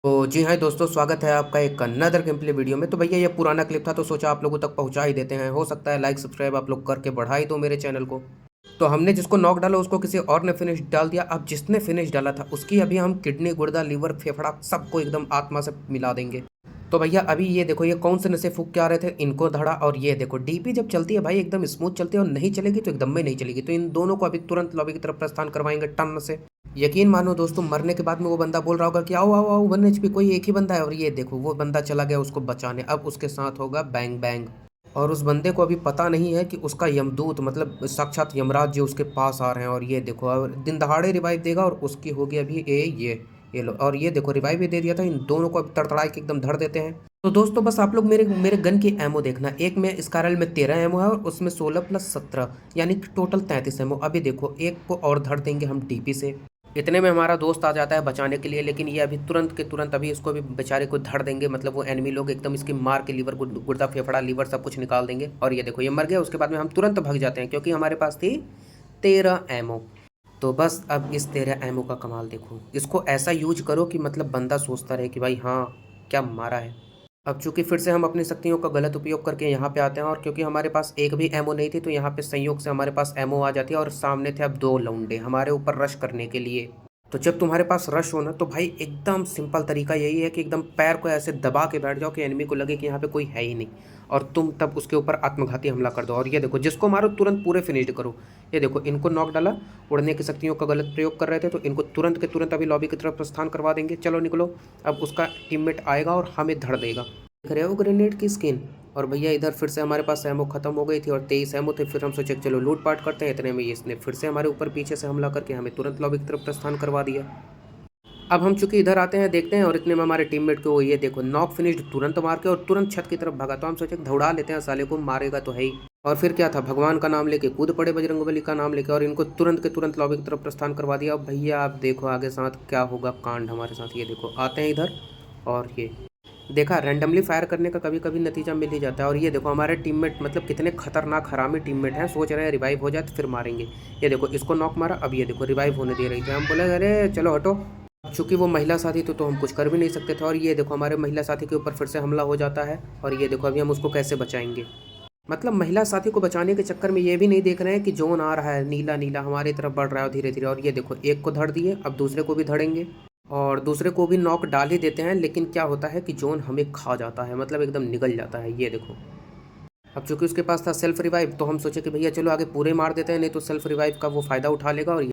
तो जी हाँ दोस्तों, स्वागत है आपका एक अनदर गेम प्ले वीडियो में। तो भैया ये पुराना क्लिप था तो सोचा आप लोगों तक पहुंचा ही देते हैं। हो सकता है लाइक सब्सक्राइब आप लोग करके बढ़ा ही दो मेरे चैनल को। तो हमने जिसको नॉक डाला उसको किसी और ने फिनिश डाल दिया। अब जिसने फिनिश डाला था उसकी अभी हम किडनी, गुर्दा, लीवर, फेफड़ा सबको एकदम आत्मा से मिला देंगे। तो भैया अभी ये देखो, ये कौन से नशे फूक के आ रहे थे, इनको धड़ा। और ये देखो डीपी जब चलती है भाई एकदम स्मूथ चलती है, और नहीं चलेगी तो एकदम में नहीं चलेगी। तो इन दोनों को अभी तुरंत लॉबी की तरफ प्रस्थान करवाएंगे टन से। यकीन मानो दोस्तों, मरने के बाद में वो बंदा बोल रहा होगा कि आओ आओ आओ 1 HP, कोई एक ही बंदा है। और ये देखो वो बंदा चला गया उसको बचाने। अब उसके साथ होगा बैंग बैंग। और उस बंदे को अभी पता नहीं है कि उसका यमदूत मतलब साक्षात यमराज जी उसके पास आ रहे हैं। और ये देखो अब दिन दहाड़े रिवाइव देगा और उसकी होगी अभी ये लो। और ये देखो रिवाइव भी दे दिया था। इन दोनों को अब तड़तड़ा के एकदम धर देते हैं। तो दोस्तों बस आप लोग मेरे मेरे गन की एमओ देखना। एक में स्कारल में 13 एमओ है और उसमें 16+17 यानी कि टोटल 33 एमओ। अभी देखो एक को और धर देंगे हम डीपी से। इतने में हमारा दोस्त आ जाता है बचाने के लिए, लेकिन ये अभी तुरंत के तुरंत अभी इसको भी बेचारे को धड़ देंगे। मतलब वो एनिमी लोग एकदम इसकी मार के लीवर, गुर्दा, फेफड़ा, लीवर सब कुछ निकाल देंगे। और ये देखो ये मर गया। उसके बाद में हम तुरंत भाग जाते हैं क्योंकि हमारे पास थी 13 एमओ। तो बस अब इस 13 एमओ का कमाल देखो। इसको ऐसा यूज करो कि मतलब बंदा सोचता रहे कि भाई हाँ क्या मारा है। अब चूंकि फिर से हम अपनी शक्तियों का गलत उपयोग करके यहाँ पे आते हैं, और क्योंकि हमारे पास एक भी एमओ नहीं थी तो यहाँ पे संयोग से हमारे पास एमओ आ जाती है। और सामने थे अब दो लौंडे हमारे ऊपर रश करने के लिए। तो जब तुम्हारे पास रश हो ना तो भाई एकदम सिंपल तरीका यही है कि एकदम पैर को ऐसे दबा के बैठ जाओ कि एनिमी को लगे कि यहाँ पे कोई है ही नहीं। और तुम तब उसके ऊपर आत्मघाती हमला कर दो। और ये देखो जिसको मारो तुरंत पूरे फिनिश्ड करो। ये देखो इनको नॉक डाला, उड़ने की शक्तियों का गलत प्रयोग कर रहे थे तो इनको तुरंत के तुरंत अभी लॉबी की तरफ प्रस्थान करवा देंगे। चलो निकलो। अब उसका टीममेट आएगा और हमें धड़ देगा। देख रहे हो ग्रेनेड की स्किन। और भैया इधर फिर से हमारे पास एमओ खत्म हो गई थी और 23 एमओ थे। फिर हम सोचे चलो लूट पाट करते हैं। इतने में इसने फिर से हमारे ऊपर पीछे से हमला करके हमें तुरंत लॉबी की तरफ प्रस्थान करवा दिया। अब हम चूंकि इधर आते हैं देखते हैं, और इतने में हमारे टीममेट को ये देखो नॉक फिनिश्ड तुरंत मार के और तुरंत छत की तरफ भागा। तो हम सोचे दौड़ा लेते हैं, साले को मारेगा तो है ही। और फिर क्या था, भगवान का नाम लेके कूद पड़े, बजरंगबली का नाम लेके, और इनको तुरंत के तुरंत लॉबी की तरफ प्रस्थान करवा दिया। अब भैया आप देखो आगे साथ क्या होगा कांड हमारे साथ। ये देखो आते हैं इधर, और ये देखा रैंडमली फायर करने का कभी कभी नतीजा मिल ही जाता है। और ये देखो हमारे टीममेट मतलब कितने खतरनाक हरामी टीममेट हैं। सोच रहे हैं रिवाइव हो जाए तो फिर मारेंगे। ये देखो इसको नॉक मारा। अब ये देखो रिवाइव होने दे रही थी। हम बोले अरे चलो हटो। चूंकि वो महिला साथी तो हम कुछ कर भी नहीं सकते थे। और ये देखो हमारे महिला साथी के ऊपर फिर से हमला हो जाता है। और ये देखो अभी हम उसको कैसे बचाएंगे। मतलब महिला साथी को बचाने के चक्कर में ये भी नहीं देख रहे हैं कि जोन आ रहा है नीला नीला हमारी तरफ बढ़ रहा है धीरे धीरे। और ये देखो एक को धड़ दिए, अब दूसरे को भी धड़ेंगे और दूसरे को भी नॉक डाल ही देते हैं। लेकिन क्या होता है कि जोन हमें खा जाता है, मतलब एकदम निगल जाता है। ये देखो अब चूंकि उसके पास था सेल्फ रिवाइव तो हम सोचे कि भैया चलो आगे पूरे मार देते हैं, नहीं तो सेल्फ रिवाइव का वो फायदा उठा लेगा। और